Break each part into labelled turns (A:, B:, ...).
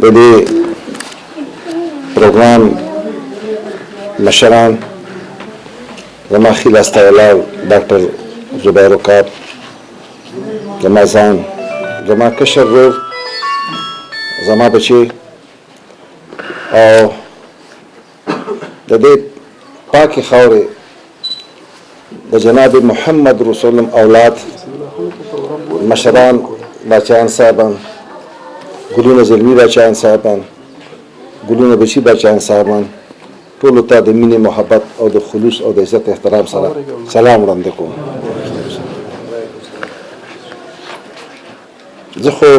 A: د دې پروګرام مشران زما ښي لاسته ولاړ ډاکټر زبیر وقاص، زما ځان، زما کشر ورور، زما بچی او د دې پاکې خاورې د جناب محمد رسول الله اولاد مشران باچایان صاحبان، ګلونه زلمي باچایان صاحبان، ګلونه بچي باچایان صاحبان، ټولو ته د مینې محبت او د خلوص او د عزت احترام سره سلام وړاندې کوم. زه خو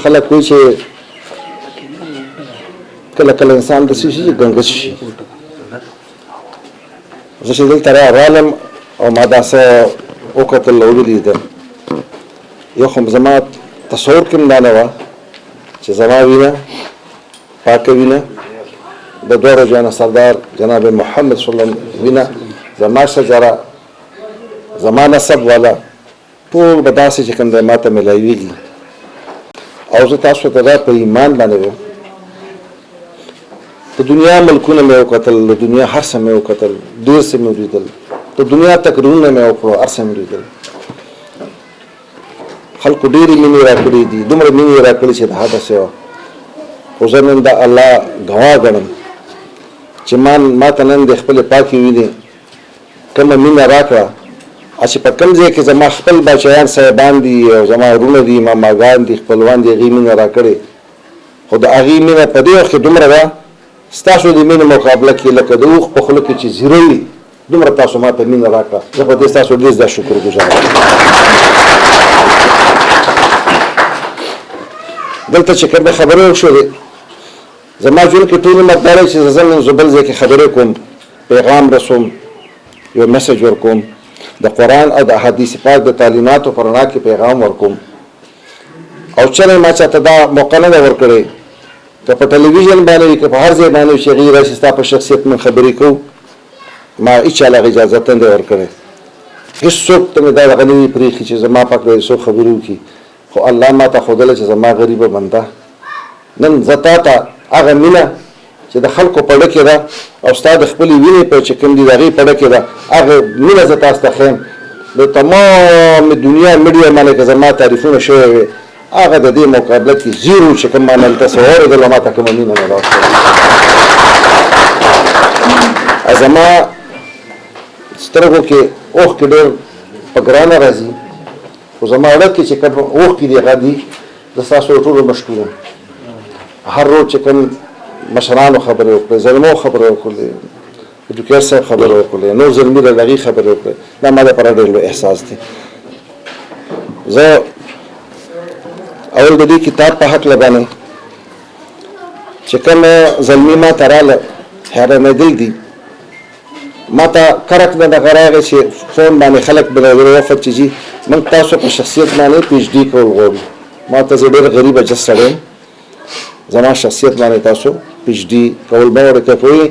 A: خلک وایي چې کله کله انسان داسې شي چې ګنګس شي. زه چې دلته رالم او ما دا څه وکتل او ولیدل، یو خو زما تصور کې هم دا نه وه چې زما وینه پاکه وینه د دواړو جهانه سردار جناب محمد صلی الله علیه وسلم وینه، زما شجره، زما نسب والا ټول به داسې چې کوم دی ما ته میلاویږي. او زه تاسو ته دا په ایمان باندې وایم، د دنیا ملکونه مې وکتل، د دنیا هر څه مې وکتل، ډېر څه مې ولیدل، د دنیا تقریرونه مې وکړو، هر څه مې ولیدل. خلکو ډېرې مینې راکړې دي، دومره مینې راکړې چې د حده سوا. خو زه نن د الله ګواه ګڼم چې ما ته نن د خپلې پاکې وینې کومه مینه راکړه، چې په کوم ځای کې زما خپل بچیان صاحبان دي او زما وروڼه دي، ماماګان دي، خپلوان دي، هغې مینه راکړې. خو د هغې مینه په دې وخت کې دومره ده، ستاسو د مینې مقابله کې لکه د اوښ په خوله کې چې زیره وي، دومره تاسو ما ته مینه راکړه. زه په دې ستاسو ډېر زیات شکرګزار یم. دلته چې کومې خبرې وشولې، زما ژوند کې ټول عمر دا دی چې زه نن بل ځای کې خبرې کوم، پیغام رسوم، یو میسج ورکوم، د قرآن او د احادیث پاک د تعلیماتو په رڼا کې پیغام ورکوم. او چېرې ما چاته دا موقع نه ده ورکړې، که په ټلویزیون باندې وي که په هر ځای باندې وي چې هغې راشي ستا په شخصیت من خبرې کوو، ما هېچا له هغې اجازت نه دی ورکړی. هېڅوک ته مې دا دغه نه وي پرېښي چې زما پاک به څوک خبرې وکړي. خو الله ما ته ښودله چې زما غریبه بنده نن زه تا ته هغه مینه چې د خلکو په ډه کې ده او ستا د خپلې وینې په چې کوم دي د هغې په ډه کې ده، هغه مینه زه تاسو ته ښیم. د تمام دنیا میډیا باندې که زما تعریفونه شوی وي، هغه د دې مقابله کې زیرو چې کوم ما نه دلته څه واورېدل، ما ته کومه مینه نه راوستله. زما سترګو کې اوښکې ډېر په ګرانه راځي، خو زما اړه کې چې کوم اوښکې دي هغه دي زه ستاسو ټولو مشکور یم. هر روز چې کوم مشرانو خبرې وکړې، زلمو خبرې وکړلې، ډاکټر صاحب خبرې وکړلې، نور زلمي له هغې خبرې وکړې، دا ما لپاره ډېر لوی احساس دی. زه اول د دې کتاب په هکله باندې چې کومه زلمي ما ته راله حیرانېدل دي، ما ته کرک نه دغه راغی چې فون باندې خلک بلوي وفت چې جي موږ تاسو په شخصیت باندې پی ایچ ډي کول غواړو. ما ته زه ډېر غریبه جس سړی یم، زما شخصیت باندې تاسو پی ایچ ډي کول به ورته کوئ.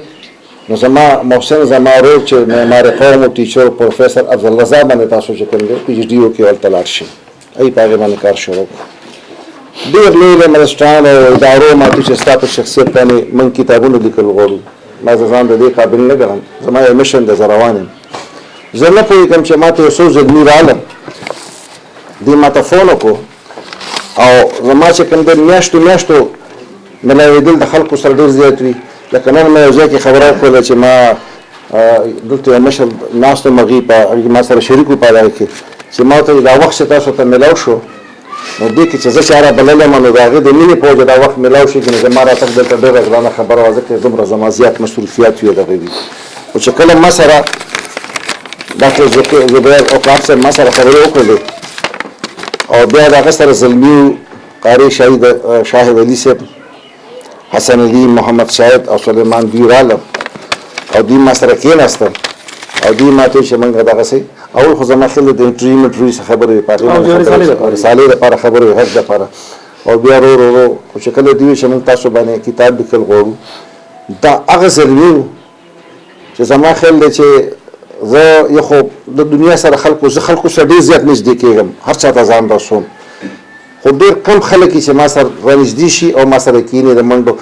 A: نو زما محسن زما ورور چې معمار قوم او ټیچر پروفیسر عبدالرضا باندې تاسو چې کوم دی پی ایچ ډي وکړئ، هلته لاړ شئ، ای په هغې باندې کار شروع کړو. ډېر لوی لوی مدرسټان او ادارو ما ته چې ستا په شخصیت باندې موږ کتابونه لیکل غواړو، ما زه ځان د دې قابل نه ګڼم. زما یو مشن دی، زه روان یم. زه نه پوهېږم چې ما ته یو څو زلمي راغلل، دوی ما ته فون وکړو او زما چې کوم دی میاشتو ملاوېدل د خلکو سره ډېر زیات وي. لکه نن مې یو ځای کې خبره وکړله چې ما دلته یو مشر ناست وم، هغې ما سره شریک و په هغه کې چې ما ورته دا وخت چې تاسو ته میلاو شو، نو دې کې چې زه چاره بللی یم، نو د هغې د مینې په وجه دا وخت میلاو شي، نو زما راتګ دلته ډېره ګرانه خبره وه، ځکه دومره زما زیات مصروفیات وي دغه وي. خو چې کله ما سره ډاکټر زبیر وقاص صاحب ما سره خبرې وکړلې او بیا د هغه سره زلمي قاري شاهد علي صاحب، حسن علي، محمد شاهد او سلیمان دوی راغلل او دوی ما سره کېناستل او دوی ما ته ویل چې موږ دغسې اول خو زما خیال د انټرویو څه خبرې وې، په هغې رسالې دپاره خبرې وې، حج دپاره. او بیا ورو خو چې کله دوی ویل چې موږ تاسو باندې کتاب لیکل غواړو، دا هغه زلمي و چې زما خیال دی چې زه یو خو د دنیا سره زه خلکو سره ډېر زیات نږدې کېږم، هر چا ته ځان رسوم خو ډېر کم خلک چې ما سره رانږدې شي او ما سره کښېني د منډو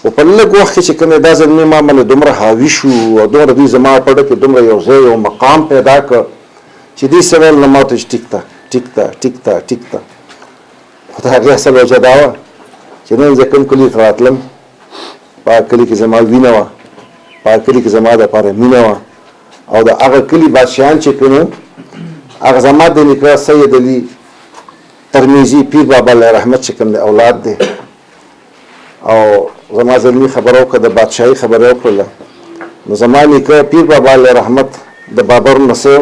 A: خو په لږ وخت کې چې کوم دا زلمي ما باندې دومره حاوي شو او دومره دوی زما په ډه کې دومره یو ځای او مقام پیدا کړ چې دې څه ویل نه ما ته چې ټیک ته ټیک ته ټیک ته ټیک ته خو د هغې اصل وجه دا وه چې نن زه کوم کلي ته راتلم په هغه کلي کې زما وینه وه په هغه کلي کې زما دپاره مینه وه او د هغه کلي بادشاهان چې کوم هغه زما د نیکه سید علي ترمیزي پیر بابا علیه رحمت چې کوم د اولاد دی او زما زلمي خبره وکړه د بادشاهي خبره وکړله نو زما نیکه پیر بابا علیه رحمت د بابر نسو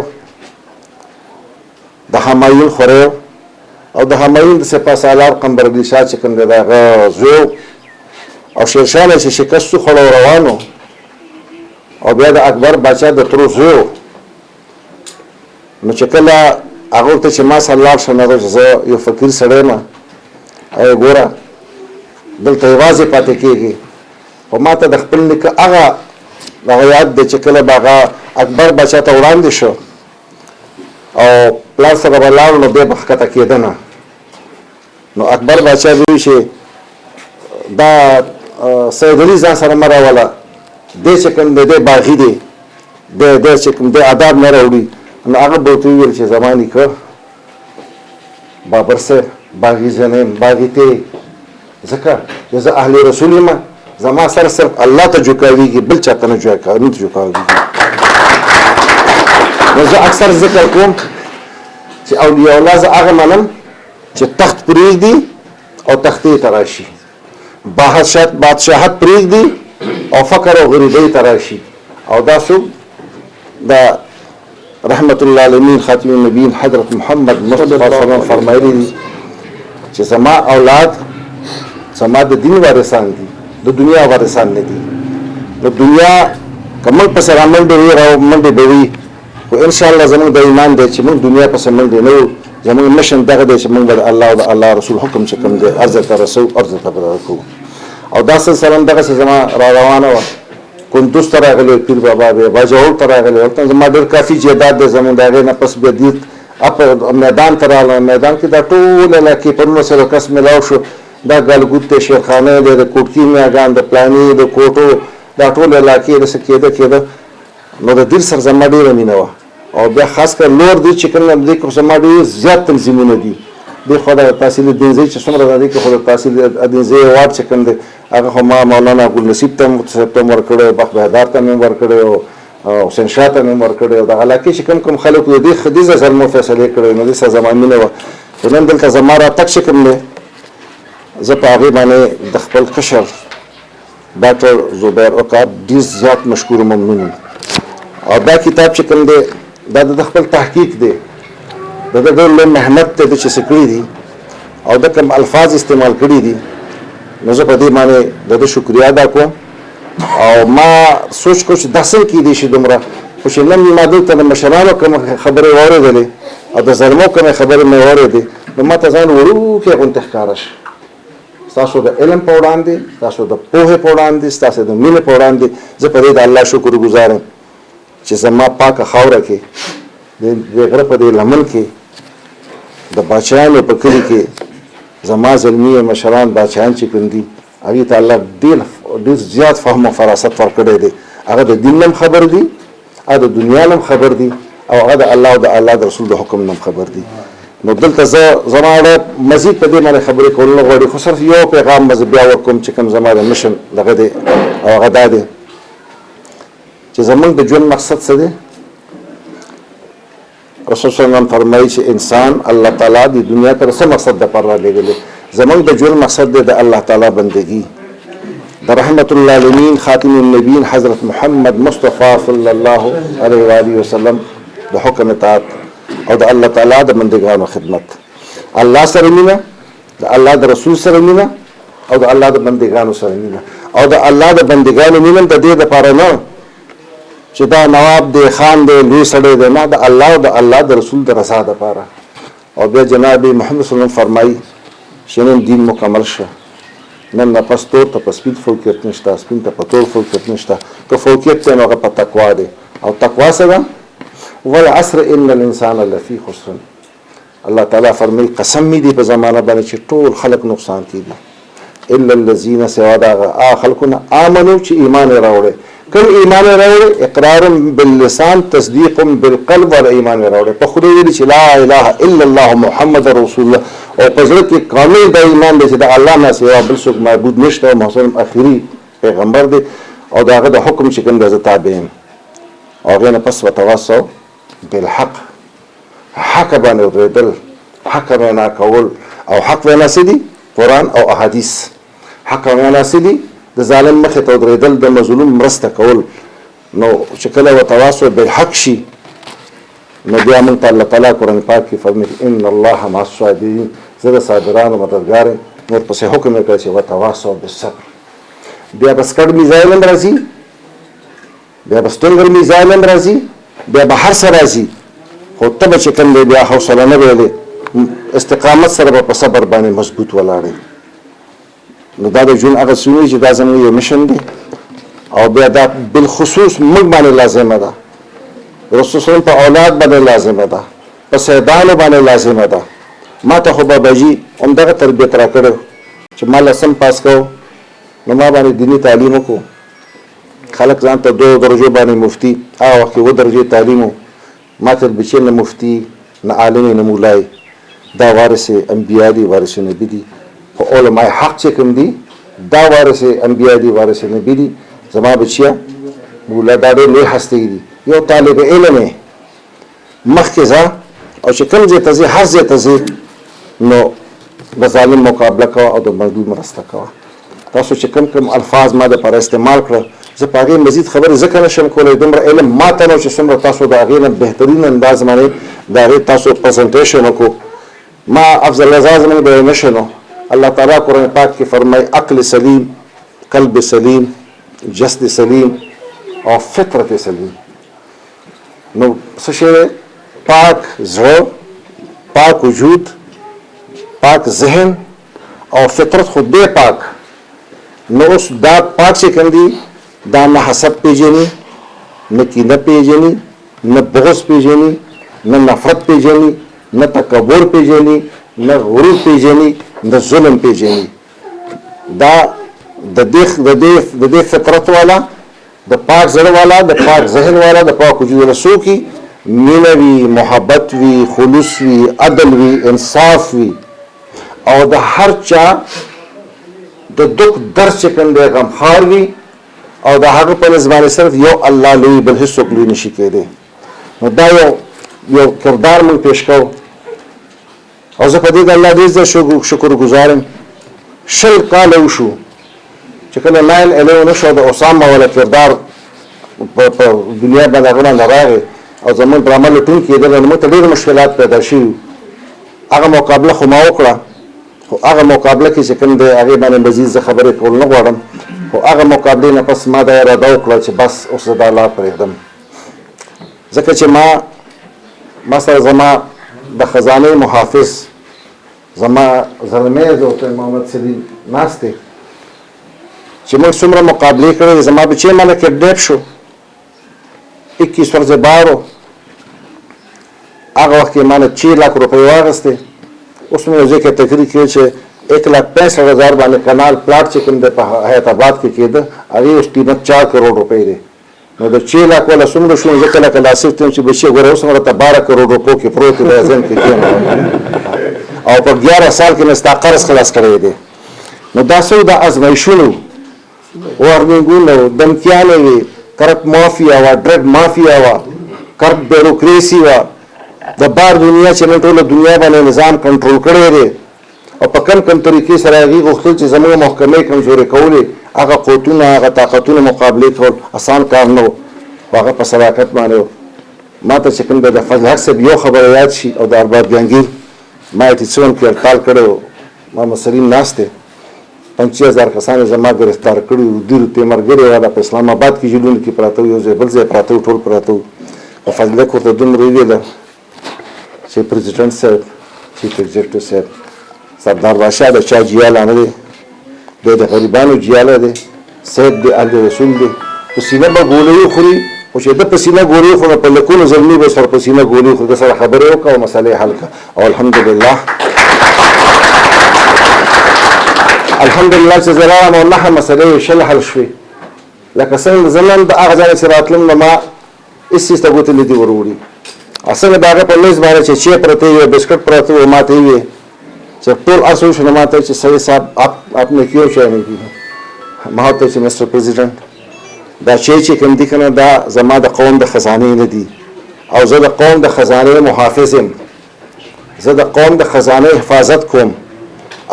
A: د همایون خوری او د همایون د سپه سالار قمبرعلی شاه چې کوم دی د هغه زوی او شیرشاه چې شکست خوړو روانو او بیا د اکبر باچا د ترو زوی نو چې کله هغه ته چې ما سره لاړ شم هغه زه یو فقیر سړی یم ای ګوره دلته یوازې پاتې کېږي خو ما ته د خپل نیکه هغه یاد دی چې کله به هغه اکبر باچا ته وړاندې شو او پلار سره به لاړ نو بیا به ښکته کېده نه نو اکبر باچا وی چې دا سید علي ځان سره مه راوله دی چې کوم دی باغي دی دی چې کوم دی آداب نه راوړي نو هغه به ورته وویل چې زما نیکه بابر صاحب باغي زه نه یم باغي ته ځکه چې زه اهل رسول یم زما سره صرف الله ته جوکاویږي بل چاته نه جوکاویږي نو زه اکثر ذکر کوم چې اولیاء الله زه هغه منم چې تخت پرېږدي او تختې ته راشي بادشاهت پرېږدي او فقر او غریبۍ ته راشي او دا څوک د رحمت الله العالمین خاتم النبیین حضرت محمد مصطفی صلی الله علیه وسلم فرمایلی دي چې زما اولاد زما د دین وارثان دي د دنیا وارثان نه دي د دنیا کمل پس را منډې وي راو منډې به وي خو ان شاء الله زموږ د ایمان دی چې موږ دنیا پس منډې نه وو زموږ مشن دغه دی چې موږ به د الله او د الله رسول حکم چې کوم دی عرض ته رسو عرض ته به کوو او دا سلسله دغسې زما را روانه وه کندوز ته راغلی پیر بابا بیا باجوړ ته راغلی هلته زما ډېر کافي جایداد دی زموږ د هغې نه پس بیا دې میدان ته راغلم میدان کې دا ټول علاقې په 1900 کس میلاو شو دا ګلګوت دی شیرخانه دی د کوټکي میاګان د پلاني د کوټو دا ټول علاقې داسې کېده نو د دیر سره زما ډېره مینه وه او بیا خاص کر لور دی چې کوم دی که زما ډېر زیات تنظیمونه دي دی خو د تحصیل دینځی چې څومره دی که خو د تحصیل دینځی ایوارډ چې کوم دی هغه خو ما مولانا ګلنصیب ته هم ورکړی بخت بهدار ته مې ورکړی او حسین شاه ته مې ورکړی او دغه علاقې چې کوم خلک وو دې خدیجه سره مو فیصلې کړی نو دې سره زما مینه وه نن دلته زما راتګ چې کوم دی زه په هغې باندې د خپل کشر ډاکټر زبیر عقاب ډېر زیات مشکور ممنون او دا کتاب چې کوم دی دا د خپل تحقیق دی د ډېر لوی محنت دی چې څه کړي دي او د کوم الفاظ استعمال کړي دي نو زه په دې باندې د شکریا ادا کوم او ما سوچ کو چې دا څنګه کېدی شي دومره خو چې نن ما دلته د مشرانو کوم خبرې واورېدلې او د ظلمو کومې خبرې مې واورېدې نو ما ته ځان وړوکی غوندې ښکاره شي ستاسو د علم په وړاندې ستاسو د پوهې په وړاندې ستاسو د مینې په وړاندې زه په دې د الله شکر ګزار یم چې زما پاکه خاوره کې د غره په دې لمن کې د باچایانو په کلي کې زما زلمي مشران باچایان چې کوم دي هغې ته الله ډېر زیات فهم او فراست ورکړی دی هغه د دین هم خبر دي هغه د دنیا هم خبر دي او هغه د الله او د الله د رسول د حکم هم خبر دي نو دلته زما مزید په دې باندې خبرې کول نه غواړي خو صرف یو پیغام به زه بیا ورکوم چې کوم زما د مشن دغه دی او هغه دا دی چې زموږ د ژوند مقصد څه دی رسول صلی الله علیه وسلم فرمایي چې انسان الله تعالی د دنیا ته څه مقصد دپاره رالیږلی زموږ د ژوند مقصد دی د الله تعالی بندگی د رحمت الله العالمین خاتم النبیین حضرت محمد مصطفی صلی الله علیه و آله وسلم د حکم اطاعت او د الله تعالی د بندګانو خدمت الله سره مینه د الله د رسول سره مینه او د الله د بندګانو سره مینه او د الله د بندګانو مینه د دې لپاره نه چې دا نواب دی خان دی لوی سړی دی نه د الله او د الله د رسول د رضا لپاره او بیا جناب محمد صلی الله علیه وسلم فرمایي چې نن دین مکمل شه نن نه پس تور ته په سپین فوقیت نشته سپین ته په تور فوقیت نشته که فوقیت دی نو هغه په تقوا دی او تقوا څه ده والعصر ان الانسان لفی خسر الله تعالی فرمایي قسم می دی په زمانه باندې چې ټول خلق نقصان کیږي الا الذين سوا دا خلقنا امنوا چې ایمان راوړي کوم ایمان راوړي اقرار باللسان تصدیق بالقلب ولا ایمان راوړي په خدای ویل چې لا اله الا الله محمد رسول الله او په ځل کې کامل د ایمان دی چې د الله نه سوا بل څوک معبود نشته محمد اخري پیغمبر دی او داغه د حکم چې کوم د تابعین او غنه پس وتواصوا بالحق حق باندې ورېدل حق وینا کول او حق وینا سدي قران او احادیث حق وینا سدي د ظالم مخه ته ورېدل د مظلوم مرسته کول نو چې کله وتواصوا بالحق شي نو بیا موږ الله تعالی قران پاک کې فرمایي ان الله مع الصابرین زړه صابرانو مددگار نور پسې حکم وکړي چې وتواصوا بالصبر بیا بس کډ میزایل راځي بیا بس ټنګر میزایل راځي بیا به هر سره راځي خو ته چې کوم دی بیا حوصله نه ویلې استقامت سره په صبر باندې مضبوط ولاړې نو دا د ژوند هغه سونی چې دا زموږ یو مشن دی او بیا دا بالخصوص موږ باندې لازمه ده رسول الله په اولاد باندې لازمه ده په سیدانو باندې لازمه ده ما ته خو باباجي همدغه تربیت را کړو چې ما لسم پاس کو نو ما باندې دینی تعلیم وکړو خلک ځان ته 2 درجو باندې مفتی هغه وخت 2 درجه تعلیم ما ته بچی نه مفتی نه عالم نه مولای دا وارث انبیاء دي وارث نبی دي او علماء حق چې کوم دي دا وارث انبیاء دي وارث نبی دي زما بچیا مولا دا ډېر لوی هستی دي یو طالب علم مخکې ځه او چې کوم ځای ته ځي هر ځای ته ځي نو د ظالم مقابله کوه او د مظلوم مرسته کوه تاسو چې کوم الفاظ ما د پر استعمال کړ زه په هغې مزید خبرې ځکه نشم کولی دومره علم ما ته نو چې څومره تاسو د هغې نه بهترین انداز باندې د هغې تاسو پرزنټیشن وکړو ما افضل اعزاز موږ د نشنو الله تعالی قرآن پاک کې فرمایي عقل سلیم قلب سلیم جسد سلیم او فطرت سلیم نو څه شی پاک زړه پاک وجود پاک ذهن او فطرت خود دې پاک نو اوس دا پاک چې کوم دي دا نه حسد پیژني نه کینه پیژني نه بغض پیژني نه نفرت پیژني نه تکبر پیژني نه غرور پیژني نه ظلم پیژني دا د دې فطرت والا د پاک زړه والا د پاک ذهن والا د پاک وجود والا څوک مینه وي محبت وي خلوص وي عدل وي انصاف وي او د هر چا د دک درس چې کوم دی غمخوار وي او د هغه په نسبت صرف یو الله لوی بل هیڅ څوک لوی نشي کېدی نو دا یو کردار مون پیش کوو او زه په دې د الله ډېر شکر ګزارم 20 کاله وشو چې کله 9/11 وشو د اسامه ولا کردار په دنیا باندې هغه باندې راغی او زمون پر عمل ټول کېدل نو ته ډېر مشکلات پیدا شي هغه مقابله خو ما وکړه خو هغه مقابله کې چې کوم دی هغې باندې مزید زه خبرې کول نه غواړم خو هغه مقابلې نه پس ما دا اراده وکړه چې بس اوس زه دا لار پرېږدم ځکه چې ما سره زما د خزانې محافظ زما زلمی ورته محمد سلیم ناست دی چې موږ څومره مقابلې کړې زما بچی مانه کډنیپ شو 21 ورځې بار و هغه وخت کې مانه 6 लाख روپۍ واخیستې اوس مې یو ځای کې تقریر کړی چې 1,65,000 باندې کانال پلاټ چې کوم د په حیات آباد کې کېده هغې اوس قیمت 4 کروڑ روپۍ دی نو د 6 लाख والا څومره شو زه کله کله آصف ته چې بچی ګوره اوس هغه ته 12 کروڑ روپو کې پروت دی ذهن کې او په 11 سال کې مې ستا قرض خلاص کړی دی نو دا څه د ازمایښونو وارنینګونه دمکیانې وي کرپ مافیا وه ډرګ مافیا وه کرپ بیروکریسي وه د بار دنیا چې نن ټوله دنیا باندې نظام کنټرول کړی دی او په کم طریقې سره هغې غوښتل چې زموږ محکمې کمزورې کولې هغه قوتونه هغه طاقتونه مقابلې کول اسان کار نه و هغه په صداقت باندې و ما ته چې کوم د فضل حق صاحب یو خبره یاد شي او د ارباب جهانګیر ما یې تیڅون کې ارتال کړی و محمد سلیم ناست دی 50,000 کسان زما ګرفتار کړي وو ډېر تیمرګرې والا په اسلام آباد کې جیلونو کې پراته یو ځای بل ځای پراته ټول پراته او فضل حق ورته دومره وویله چې پرزیډنټ صاحب چیف ایگزیکټیو صاحب سردار بادشاه د چا جیاله نه دی دی د غریبانو جیاله دی صاحب د اهل رسول دی په سینه به ګولۍ وخوري خو چې د پسینه ګولۍ خو په لکونو زلمي به سره پسینه ګولۍ خو د سره خبرې وکړه او مسلې حل کړه او الحمدلله چې زه راغلم او 9 مسلې شل حل شوې لکه څنګه زه نن د هغه ځای چې راتلم نو ما هېڅ څیز ته ګوتې نه دي ور وړي څنګه د هغه په میز باندې چې چای پرته وي بسکټ پراته وي ما ته یې وویل چې ټول عرض وشو نو ما ته چې سید صاحب آپ نے کیوں چای نہیں پی ما ورته چې مسټر پریزیډنټ دا چای چې کوم دي که نه دا زما د قوم د خزانې نه دي او زه د قوم د خزانې محافظ یم زه د قوم د خزانې حفاظت کوم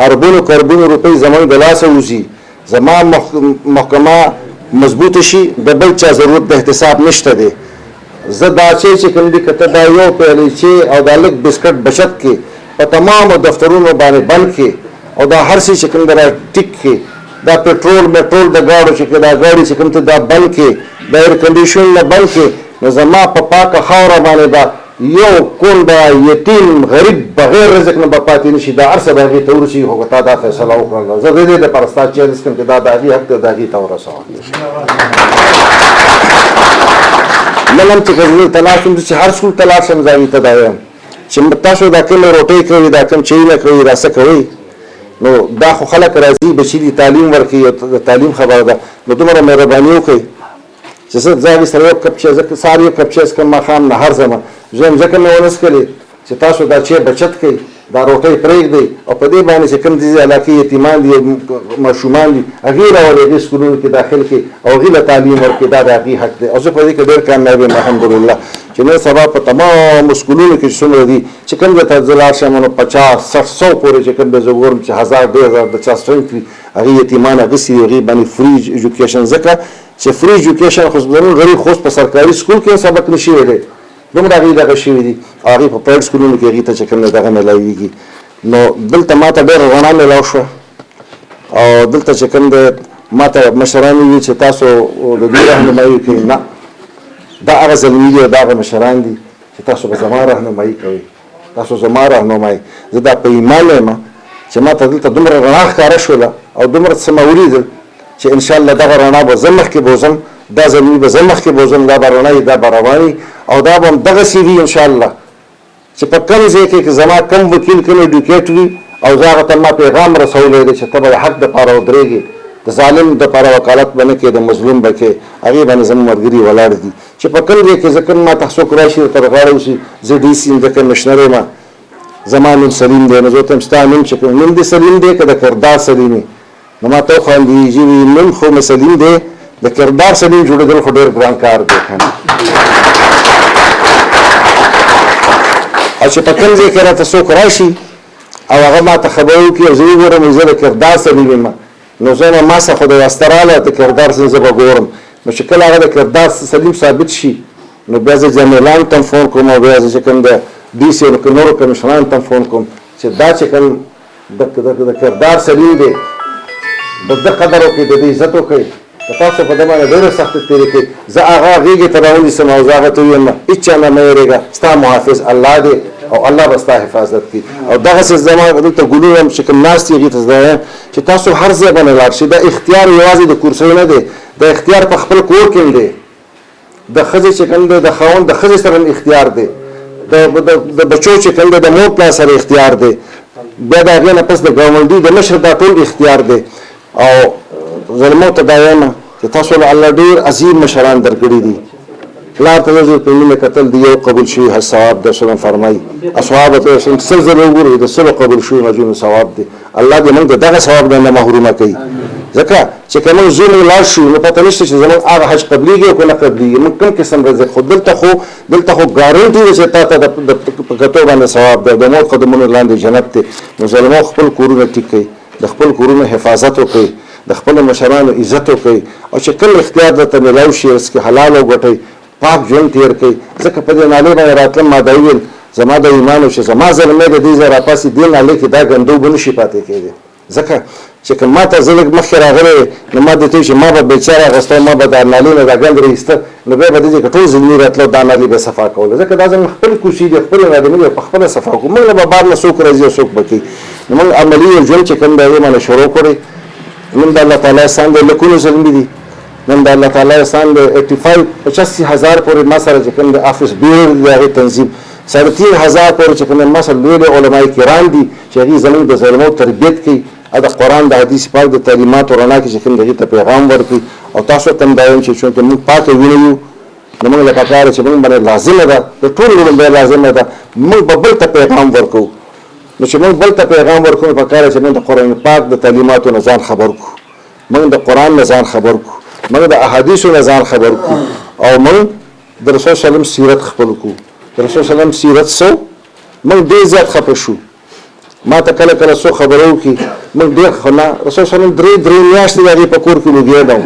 A: اربونو کربونو روپۍ زموږ د لاسه وځي زما محکمه مضبوطه شي د بل چا ضرورت د احتساب نشته دی زه دا چې کوم دي که ته دا یو پیالې چای او دا لږ بسکټ بچت کې په تمامو دفترونو باندې بند کې او دا هر څه چې کوم دی را ټیک کې دا پټرول میټرول د ګاډو چې دا ګاډي چې کوم ته دا بند کې د ایر کنډیشن نه بند کې نو زما په پاکه خاوره باندې دا یو کون به یتیم غریب بغیر رزق نه به پاتې نشي دا هر څه به هغې ته ورسي خو که تا دا فیصله وکړله زه د دې دپاره ستا چیرز کوم چې دا د هغې حق دی د هغې ته ورسوه نن هم چې غزني ته لاړ شم چې هر سکول ته لاړ شم زه هغې ته دا وایم چې تاسو دا کومې روټۍ کوئ دا کوم چایونه کوئ دا څه کوئ نو دا خو خلک راځي بچي دي تعلیم ورکوي د تعلیم خبره ده نو دومره مهرباني وکړئ چې زه هغې سره یو کپ چای زه سهار یو کپ چای څکم ماښام نهار ځمه زه ځکه مې ونه څښلې چې تاسو دا چای بچت کوئ دا روټۍ پرېږدئ او په دې باندې چې کوم دې علاقې یتیمان دي ماشومان دي هغې راولئ هغې سکولونو کې داخل کړئ او هغې له تعلیم ورکړئ دا د هغې حق دی او زه په دې کې ډېر کامیاب یم الحمدلله چې نن سبا په تمامو سکولونو کې څومره دي چې کوم ځای ته زه لاړ شم نو 50 60 100 پورې چې کوم دی زه ګورم چې 1000 2000 د چا سټرنګ وي هغې یتیمان اخیستي دي هغې باندې فري ایجوکیشن ځکه چې فري ایجوکیشن خو زموږ غریب خو په سرکاري سکول کې سبق نه شي ویلی دومره هغې دغه شوي دي او هغې په پرایویټ سکولونو کې هغې ته چې کوم دی دغه میلاویږي نو دلته ما ته ډېره رڼا میلاو شوه او دلته چې کوم دی ما ته مشران وویل چې تاسو د دوی رهنمایي کوئ نه دا هغه زلمي دي او دا هغه مشران دي چې تاسو به زما رهنمایي کوئ تاسو زما رهنمایي زه دا په ایمان یم چې ما ته دلته دومره رڼا ښکاره شوله او دومره څه مې ولیدل چې انشاءالله دغه رڼا به زه مخکې بوځم دا زلمي به زه مخکې بوځم دا به رڼا دا به رواني او دا به هم دغسې وي انشاءالله چې په کوم ځای کې زما کوم وکیل کوم ایډوکیټ وي او زه هغه ته ما پیغام رسولی دی چې ته به د حق دپاره ودرېږې د ظالم دپاره وکالت به نه کوې د مظلوم به کوې هغې باندې زموږ ملګري ولاړ دي چې په کوم ځای کې زه کوم ما ته څوک راشي درته غاړه وشي زه ډي سي یم زه کمشنر یم زما نوم سلیم دی نو زه ورته یم ستا نوم چې کوم نوم دې سلیم دی که د کردار سلیم یې نو ما ته وخاندېږي وي نوم خو مې سلیم دی د کردار سلیم جوړېدل خو ډېر ګران کار دی که نه او چې په کوم ځای کې راته څوک راشي او هغه ما ته خبرې وکړي او زه وګورم زه د کردار سلیم یم نو زه نه ما څخه د واسطه راغله د کردار سلیم زه به ګورم نو چې کله هغه د کردار سلیم ثابت شي نو بیا زه جنرالانو ته هم فون کوم او بیا زه چې کوم د ډي سي او نورو کمیشنرانو ته هم فون کوم چې دا چې کوم د کردار سلیم دی د ده قدر وکړئ د دې عزت وکړئ که تاسو په ده باندې ډېره سختي تېرې کړئ زه هغه غېږې ته راونیسم او زه هغه ته ووایم هېڅ چا نه مه وېرېږه ستا محافظ الله دی او الله به ستا حفاظت کوي او دغسې زما دلته ګلونه هم چې کوم ناست دي هغې ته زه وایم چې تاسو هر ځای باندې لاړ شئ دا اختیار یوازې د کورسۍ نه دی دا اختیار په خپل کور کې هم دی د ښځې چې کوم دی د خاوند د ښځې سره هم اختیار دی د بچو چې کوم دی د مور پلار سره اختیار دی بیا د هغې نه پس د ګاونډي د مشر دا ټول اختیار دی او زلمو ته دا وایم چې تاسو له الله ډېر عظیم مشران درکړي دي پلار ته زه په مینه کتل دی یو قبول شوي هر ثواب در سره فرمایي اصحاب ته سل زره وګورئ د سلو قبول شوي مجنون ثواب دی الله دې موږ د دغه ثواب نه محرومه کوي ځکه چې که موږ زوی موږ لاړ شو نو پته نشته چې زموږ هغه حج قبلېږي او که نه قبلېږي موږ کوم قسم رزق خو دلته خو ګارنټي ده چې تا ته په کتو باندې ثواب دی د مور قدمونو لاندې جنت دی نو ظالمو خپل کورونه ټیک کوي د خپل کورونو حفاظت وکړي د خپل مشرانو عزت وکړي او چې کوم اختیار درته میلاو شي رزق حلال وګټئ پاک ژوند تېر کړئ ځکه په دې نالۍ باندې راتلم ما دا وویل زما د ایمان او چې زما زلمی د دې ځای راپاسې دې نالۍ کې دا ګندو به نه شي پاتې کېدی ځکه چې که ما ته زه لږ مخکې راغلی نو ما درته چې ما به بیچاره اخیسته ما به دا نالۍ نه دا ګند راایسته نو بیا به دې ځای کې ټول زلمي راتلو دا نالۍ به صفا کوله ځکه دا زموږ خپل کوشي دي خپل ارادې دی په خپله صفا کوو موږ نه به بار نه څوک راځي او څوک به کوي نو موږ عملي ژوند چې کوم دی هغې باندې شروع کړی نن د الله تعالی احسان دی لکونو زلمي دي نن د الله تعالی احسان د 85,000 پورې ما سره چې کوم د افس بیور د هغې تنظیم 3,500 پورې چې کوم ما سره لوی علماء کرام دي چې هغوی زموږ د ظلمو تربیت کوي د قرآن د حدیث پاک د تعلیماتو رڼا کې چې کوم د هغې ته پیغام ورکوي او تاسو ته هم دا وایم چې چونکې موږ پاکه وینه یو نو موږ له پکار چې موږ باندې لازمه ده د ټولو باندې لازمه ده موږ به بل ته پیغام ورکوو نو چې موږ بل ته پیغام ورکوو پکار چې موږ د قرآن پاک د تعلیماتو نه ځان خبر کړو موږ د قرآن نه ځان خبر کړو موږ د احادیثو نه ځان خبر کړو او موږ د رسول صلی الله علیه وسلم سیرت خپل کړو د رسول صلی الله علیه وسلم سیرت څه موږ ډېر زیات خفه شو ما ته کله کله څو خبرو کې موږ ډېر خو نه رسول صلی الله علیه وسلم درې میاشتې د هغې په کور کې لوګېدم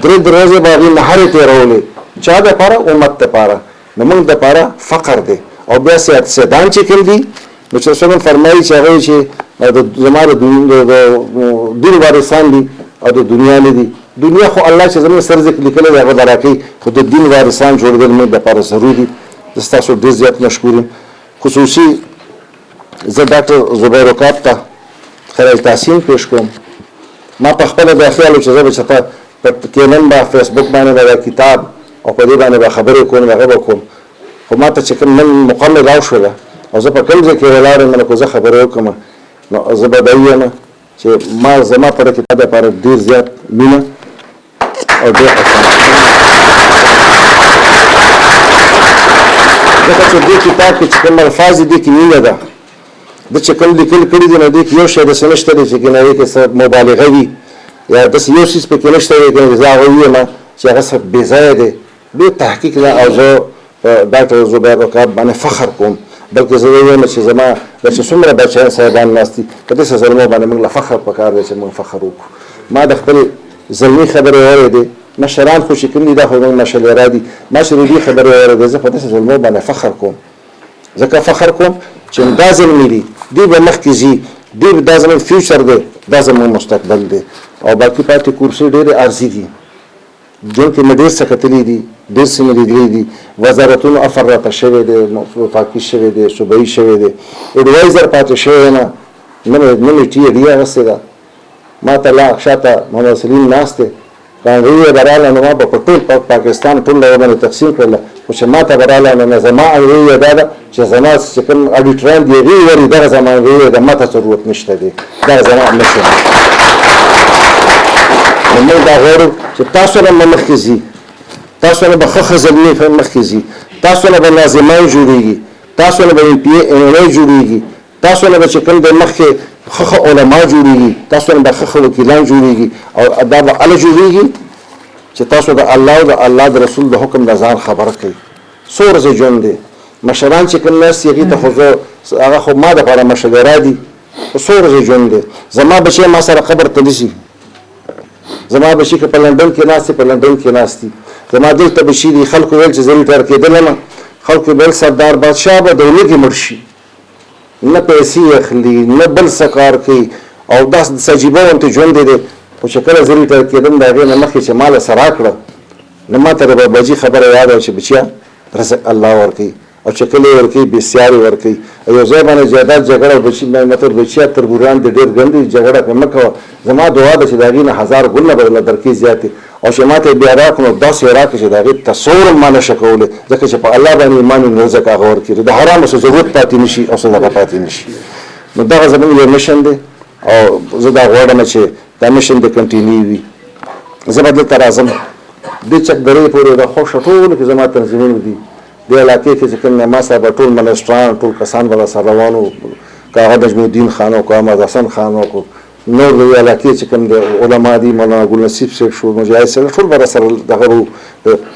A: درې ورځې به هغې نهارې تېرولې چا دپاره امت دپاره نو موږ دپاره فقر دی او بیا سیدان چې کوم دي نو چې رسول فرمایي چې هغوی چې زما د دین وارثان دي او د دنیا نه دي دنیا خو الله چې زموږ سر ذکر لیکلی دی هغه به راکوي خو د دین وارثان جوړېدل موږ دپاره ضروري دي زه ستاسو ډېر زیات مشکور یم خصوصي زه ډاکټر زبیر عقاب ته خیرال تحسین پیش کوم ما په خپله دا خیال و چې زه به چېرته په نن به فیسبوک باندې به دا کتاب او په دې باندې به خبرې کوم هغه به کوم خو ما ته چې کوم نن مقام راوشوله او زه په کوم ځای کې ولاړ یم نو که زه خبرې وکړم نو زه به دا ووایم چې ما زما په دې کتاب لپاره ډېر زیات مینه او ډېر ځکه چې دې کتاب کې چې کوم الفاظ دي کې مینه ده د چې کوم لیکل کړي دي نو دې کې یو شی داسې نشته دی چې کنایې کې څه مبالغه وي یا داسې یو څیز پکې نشته دی که زه هغه ووایم چې هغه څه بې ځایه دی ډېر تحقیق ده او زه په ډاکټر زبیر عقاب باندې فخر کوم بلکې زه ووایم چې زما دا چې څومره بچیان صاحبان ناست دي په داسې زلمو باندې موږ له فخر پکار دی چې موږ فخر وکړو ما د خپل زلمي خبرې اورېدې مشران خو چې کوم دي دا خو زموږ مشران دي ما چې د دې خبرې اورېدې زه په داسې زلمو باندې فخر کوم ځکه فخر کوم چې دا زلمي دي دوی به مخکې ځي دوی دا زموږ فیوچر دی دا زموږ مستقبل دی او باقي پاتې کورسې ډېرې عرضي دي جون کې مې ډېر څه کتلي دي ډېر څه مې لیدلي دي وزارتونو افر راته شوی دی وفاقي شوی دی صوبایي شوی دی اډوایزر پاتې شوی نه مې ټي ډي اغوستې ده ما ته لا شاته محمد سلیم ناست دی کانګرې به راغله نو ما به په ټول پاکستان ټول ډول باندې تقسیم کړله خو چې ما ته به راغله نو زما انګرې دا ده چې زما چې کوم اډیټران دي هغوی وایي دغه زما انګرې ده ما ته ضرورت نشته دی دغه زما مشر نو موږ دا غواړو چې تاسو نه به مخکې ځي تاسو نه به ښه زلمي مخکې ځي تاسو نه به ناظمان جوړېږي تاسو نه به MPA جوړېږي تاسو نه به چې کوم د مخکې ښه علما جوړېږي تاسو نه به ښه وکیلان جوړېږي او دا به هله جوړېږي چې تاسو د الله او د الله د رسول د حکم د ځان خبره کوي څو ورځې ژوند دی مشران چې کوم ناست دي هغې ته خو زه هغه خو ما دپاره مشوره دي خو څو ورځې ژوند دی زما بچی ما سره قبر ته نیسي زما بچی که په لندن کې ناست دي په لندن کې ناست دي زما دلته بچي دي خلکو ویل چې زه ریټایر کېدلی یم خلکو ویل سردار بادشاه به دولت کې مړ شي نه پیسې اخلي نه بل څه کار کوي او داسې سجیبه غوندې ژوند دی خو چې کله زه ریټایر کېدم د هغې نه مخکې چې ما له څه راکړه نو ما ته د باباجي خبره یاده وه چې بچیه رزق الله ورکوي او چې کله یې ورکوي بېسیارې ورکوي او یو ځای باندې جایداد جګړه بچي مطلب بچیه تربوران دې ډېر ګندي جګړه پرې مه کوه زما دعا ده چې د هغې نه 1000 ګلونه به درله درکوي زیاتې او چې ما ته یې بیا راکړو نو داسې یې راکړي چې د هغې تصور هم ما نه شه کولی ځکه چې په الله باندې ایمان وي نو رزق هغه ورکوي د حرامو څه ضرورت پاتې نه شي او صدقه پاتې نه شي نو دغه زموږ یو مشن دی او زه دا غواړم چې دا مشن دې کنټینیو وي زه به دلته راځم دې چکدرې پورې د خوښه ټولو کې زما تنظیمونه دي دې علاقې کې چې کوم ما سره به ټول منسټران ټول کسان به راسره روان وو که هغه نجم الدین خان او که احمد حسن خان او نور د علاقې چې کوم د علما دي مولانا ګلنصیب صاحب شو مجاهد صاحب ټول به راسره دغه وو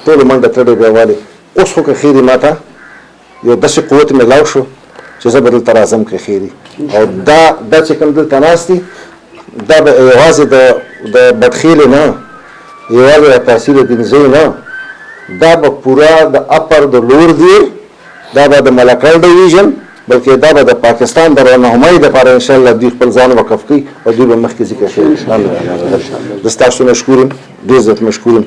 A: ټولو منډه تړې بیا والې اوس خو که خیري ما ته یو داسې قوت میلاو شو چې زه به دلته راځم که خیري او دا چې کوم دلته ناست دي دا به یوازې د بدخیلې نه یوازې د تحصیل دینزۍ نه دا به پورا د اپر د لور دی دا به د ملکړ ډیویژن بلکې دا به د پاکستان د رهنمایۍ دپاره انشاءالله دوی خپل ځان وقف کوي او دوی به مخکې ځي که خیر انشاءالله زه ستاسو مشکور یم ډېر زیات مشکور یم